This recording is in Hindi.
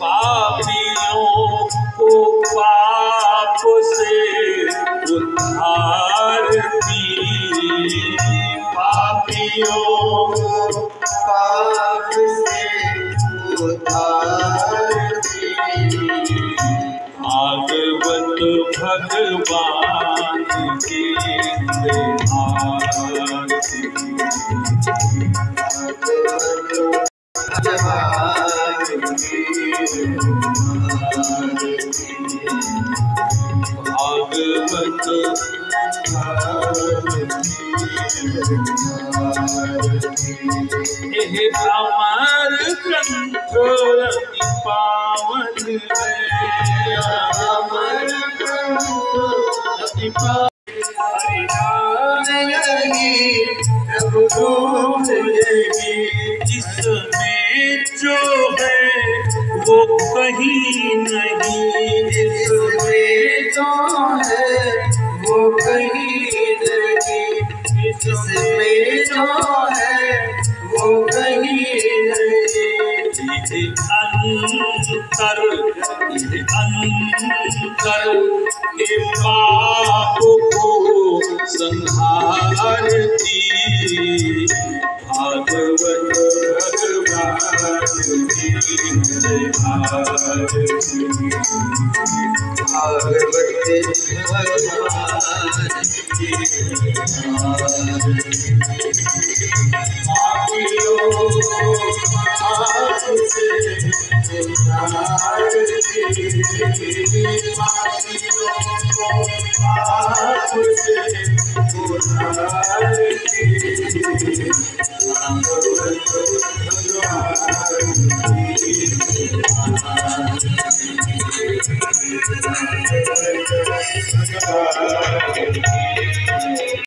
पापियों को पाप से उद्धार की, पापियों को पाप से उद्धार की। भागवत भगवान की आरती, भागवत यह अमर ग्रंथ अति पावन है, अमर ग्रंथ अति पावन। जिसमें जो है वो कहीं नहीं, जिसमें जो है वो कहीं नहीं, जिसमें जो है वो कहीं नहीं। अंतर के पाप को संहारती, भागवत भगवान की आरती, भागवत भगवान की आरती। पापियों को पाप से उद्धार की, पापियों को पाप से उद्धार की, भागवत भगवान की।